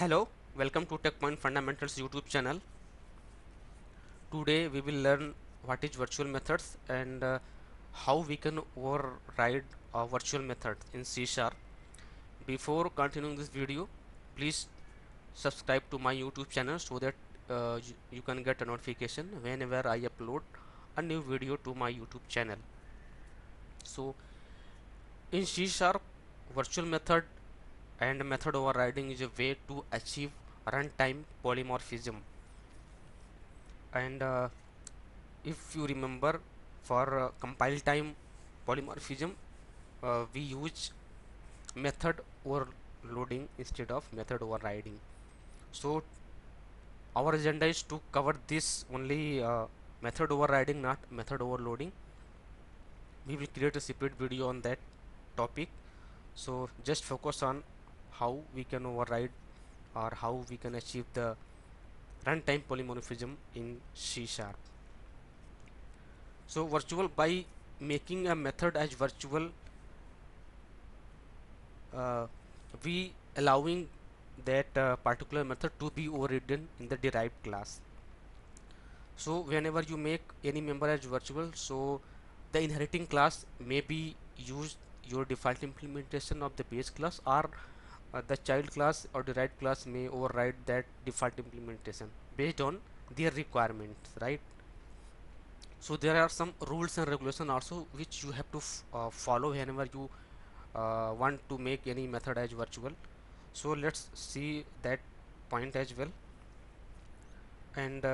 Hello, welcome to TechPoint Fundamentals YouTube channel. Today we will learn what is virtual methods and how we can override a virtual method in C Sharp. Before continuing this video, please subscribe to my YouTube channel so that you can get a notification whenever I upload a new video to my YouTube channel. So in C Sharp, virtual method and method overriding is a way to achieve runtime polymorphism. And if you remember, for compile time polymorphism, we use method overloading instead of method overriding. So our agenda is to cover this only method overriding, not method overloading. We will create a separate video on that topic. So just focus on how we can override or how we can achieve the runtime polymorphism in C Sharp. So virtual, by making a method as virtual, uh, we allowing that particular method to be overridden in the derived class. So whenever you make any member as virtual, so the inheriting class may be used your default implementation of the base class, or the child class or derived class may override that default implementation based on their requirements, right? So there are some rules and regulation also which you have to follow whenever you want to make any method as virtual. So let's see that point as well. And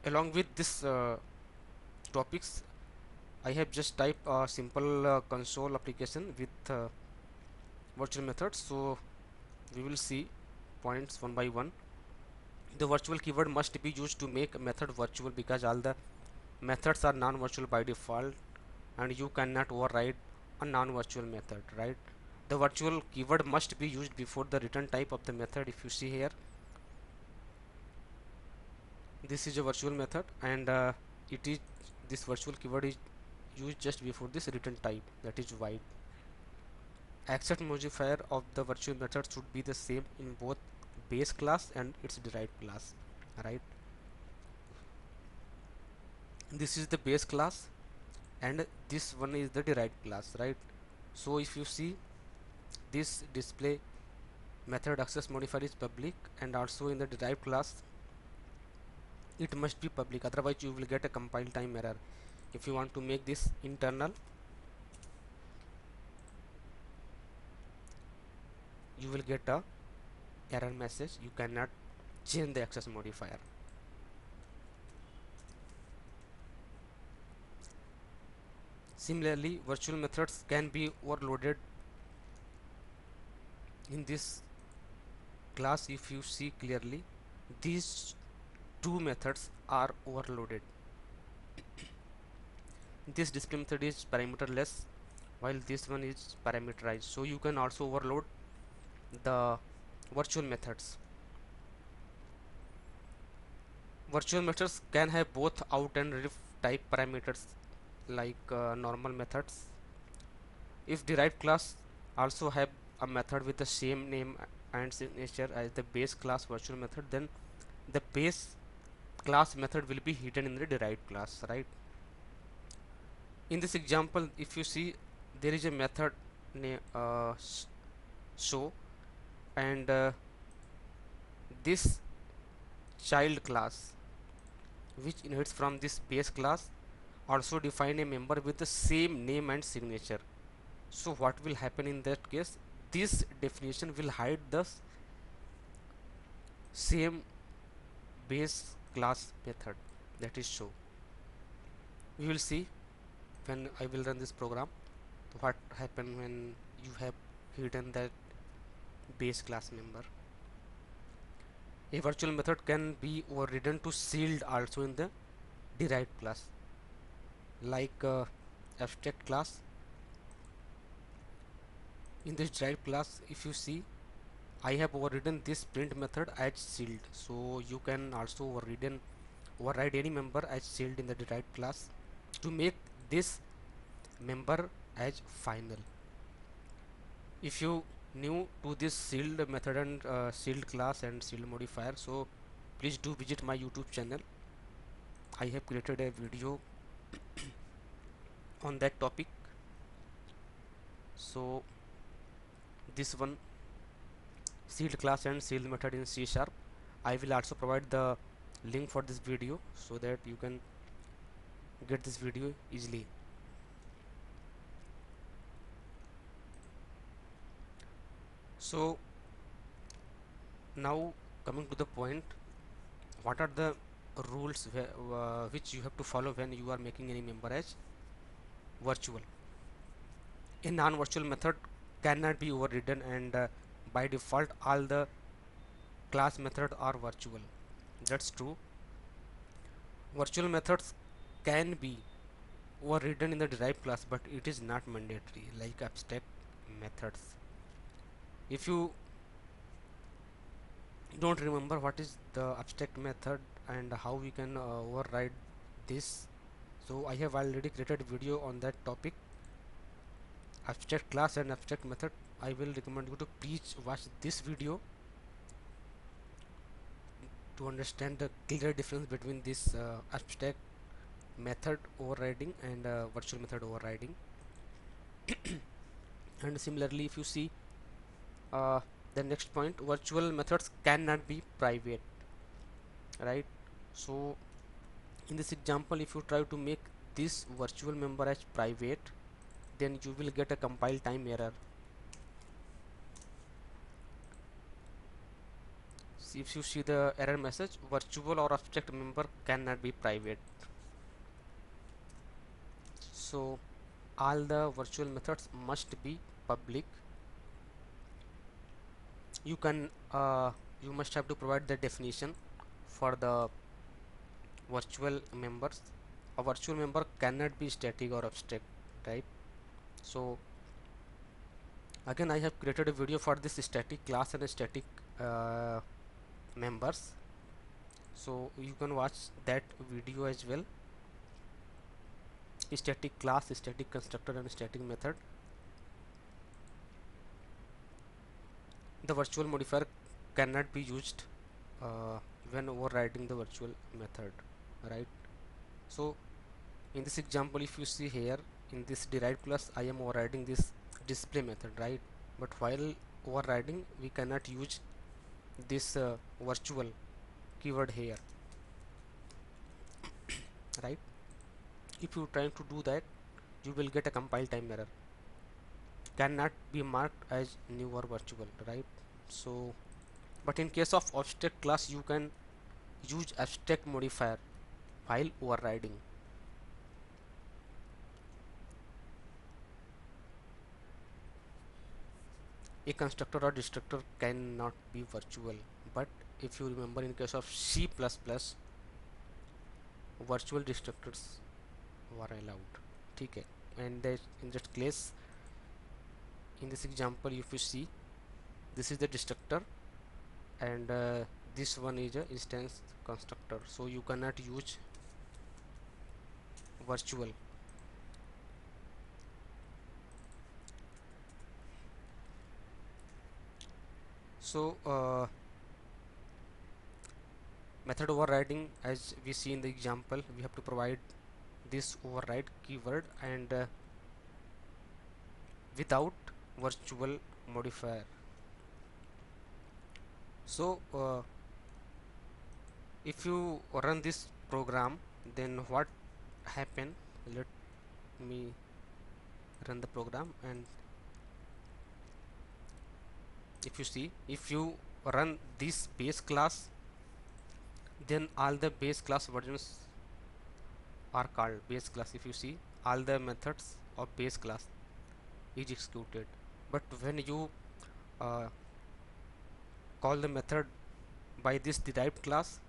along with this topics, I have just typed a simple console application with virtual methods. So we will see points one by one. The virtual keyword must be used to make a method virtual because all the methods are non-virtual by default, and you cannot override a non-virtual method, right? The virtual keyword must be used before the return type of the method. If you see here, this is a virtual method, and it is this virtual keyword is used just before this return type, that is void. Access modifier of the virtual method should be the same in both base class and its derived class, right? This is the base class and this one is the derived class, right? So if you see, this display method access modifier is public, and also in the derived class it must be public, otherwise you will get a compile time error. If you want to make this internal, you will get a error message, you cannot change the access modifier. Similarly, virtual methods can be overloaded in this class. If you see clearly, these two methods are overloaded. This display method is parameterless while this one is parameterized, so you can also overload the virtual methods. Virtual methods can have both out and ref type parameters like normal methods. If derived class also have a method with the same name and signature as the base class virtual method, then the base class method will be hidden in the derived class, right? In this example, if you see, there is a method name show, and this child class which inherits from this base class also define a member with the same name and signature. So what will happen in that case? This definition will hide the same base class method, that is show. We will see when I will run this program what happen when you have hidden that base class member. A virtual method can be overridden to sealed also in the derived class, like abstract class. In this derived class, if you see, I have overridden this print method as sealed, so you can also override any member as sealed in the derived class to make this member as final. If you new to this sealed method and sealed class and sealed modifier, so please do visit my YouTube channel. I have created a video on that topic. So this one, sealed class and sealed method in C sharp, I will also provide the link for this video so that you can get this video easily. So now coming to the point, what are the rules which you have to follow when you are making any member as virtual? A non-virtual method cannot be overridden, and by default all the class methods are virtual. That's true. Virtual methods can be overridden in the derived class, but it is not mandatory like abstract methods. If you don't remember what is the abstract method and how we can override this, so I have already created a video on that topic, abstract class and abstract method. I will recommend you to please watch this video to understand the clear difference between this abstract method overriding and virtual method overriding. And similarly, if you see the next point, virtual methods cannot be private, right? So in this example, if you try to make this virtual member as private, then you will get a compile time error. See, if you see the error message, virtual or abstract member cannot be private. So all the virtual methods must be public. You can you must have to provide the definition for the virtual members. A virtual member cannot be static or abstract, right? So again, I have created a video for this static class and static uh, members, so you can watch that video as well. Static class, static constructor and static method. The virtual modifier cannot be used when overriding the virtual method, right? So in this example, if you see here in this derived class, I am overriding this display method, right? But while overriding, we cannot use this virtual keyword here, right? If you trying to do that, you will get a compile time error, cannot be marked as new or virtual, right? So but in case of abstract class, you can use abstract modifier while overriding. A constructor or destructor cannot be virtual, but if you remember, in case of C++, virtual destructors were allowed. Okay, and that in that case, in this example, if you see, this is the destructor and this one is a instance constructor, so you cannot use virtual. So method overriding, as we see in the example, we have to provide this override keyword and without virtual modifier. So if you run this program, then what happen? Let me run the program, and if you see, if you run this base class, then all the base class versions are called base class. If you see, all the methods of base class is executed, but when you uh, call the method by this derived class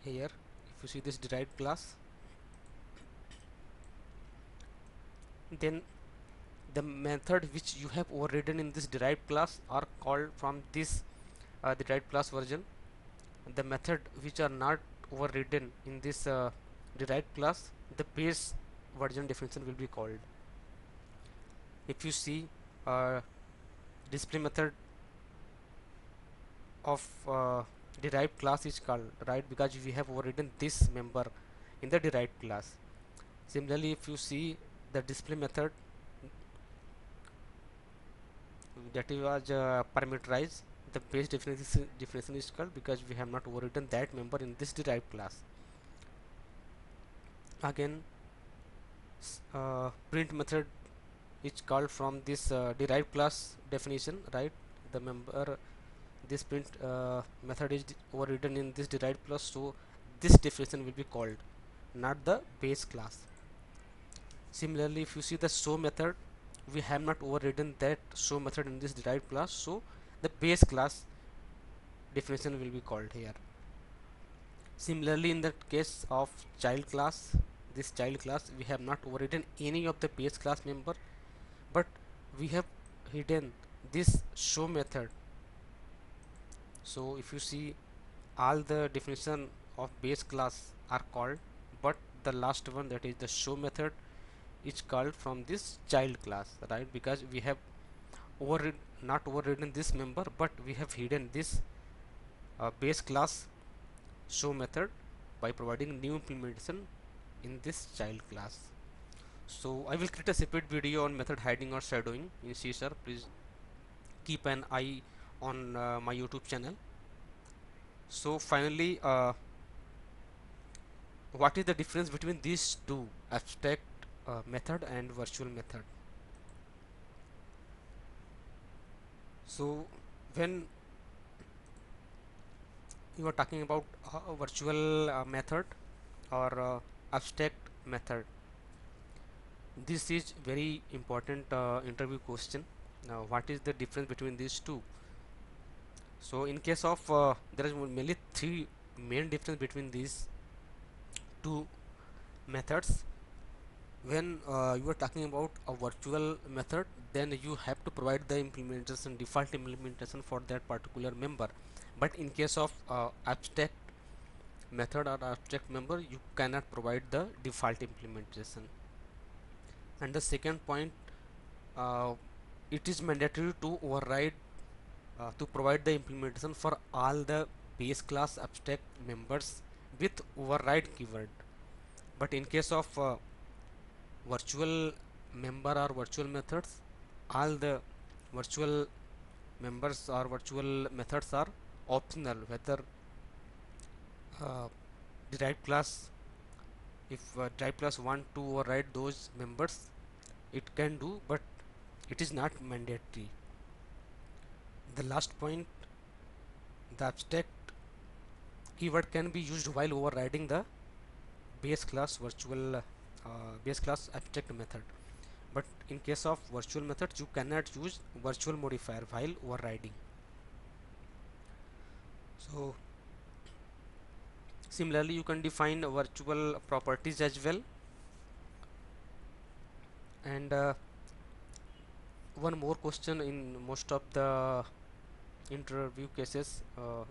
here, if you see this derived class, then the method which you have overridden in this derived class are called from this derived class version. The method which are not overridden in this derived class, the base version definition will be called. if you see, display method of derived class is called, right, because we have overridden this member in the derived class. Similarly, if you see the display method that was parameterized, the base definition is called because we have not overridden that member in this derived class. Again, print method is called from this derived class definition, right? The member, this print method is overridden in this derived class, so this definition will be called, not the base class. Similarly, if you see the show method, we have not overridden that show method in this derived class, so the base class definition will be called here. Similarly, in the case of child class, this child class, we have not overridden any of the base class member, but we have hidden this show method. So if you see, all the definition of base class are called, but the last one, that is the show method, is called from this child class, right? Because we have not overridden this member, but we have hidden this base class show method by providing new implementation in this child class. So I will create a separate video on method hiding or shadowing in C#. Please keep an eye on my YouTube channel. So finally, what is the difference between these two, abstract method and virtual method? So when you are talking about a virtual method or abstract method, this is very important interview question. Now, what is the difference between these two? So in case of there is mainly three main difference between these two methods. When you are talking about a virtual method, then you have to provide the implementation, default implementation for that particular member. But in case of abstract method or abstract member, you cannot provide the default implementation. And the second point, uh, it is mandatory to override to provide the implementation for all the base class abstract members with override keyword. But in case of virtual member or virtual methods, all the virtual members or virtual methods are optional, whether uh, derived class, if derived class want to override those members, it can do, but it is not mandatory. The last point, the abstract keyword can be used while overriding the base class virtual base class abstract method, but in case of virtual methods you cannot use virtual modifier while overriding. So similarly, you can define virtual properties as well. And one more question in most of the interview cases,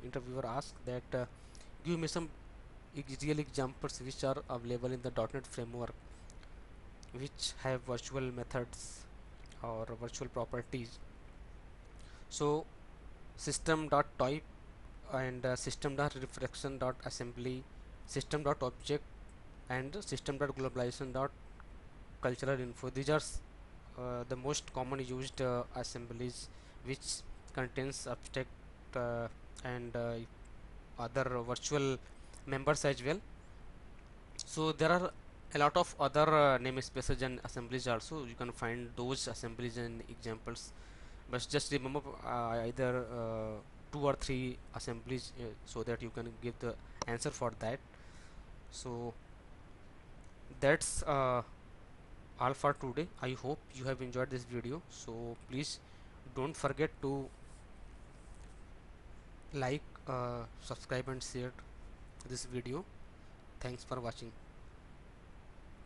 interviewer asks that give me some real examples which are available in the .NET framework which have virtual methods or virtual properties. So system.type and system.reflection.assembly, system.object, and system.globalization.cultural info. These are the most common used assemblies which contains abstract and other virtual members as well. So there are a lot of other namespaces and assemblies also. You can find those assemblies and examples, but just remember either two or three assemblies so that you can give the answer for that. So that's all for today. I hope you have enjoyed this video. So please don't forget to like, subscribe and share this video. Thanks for watching.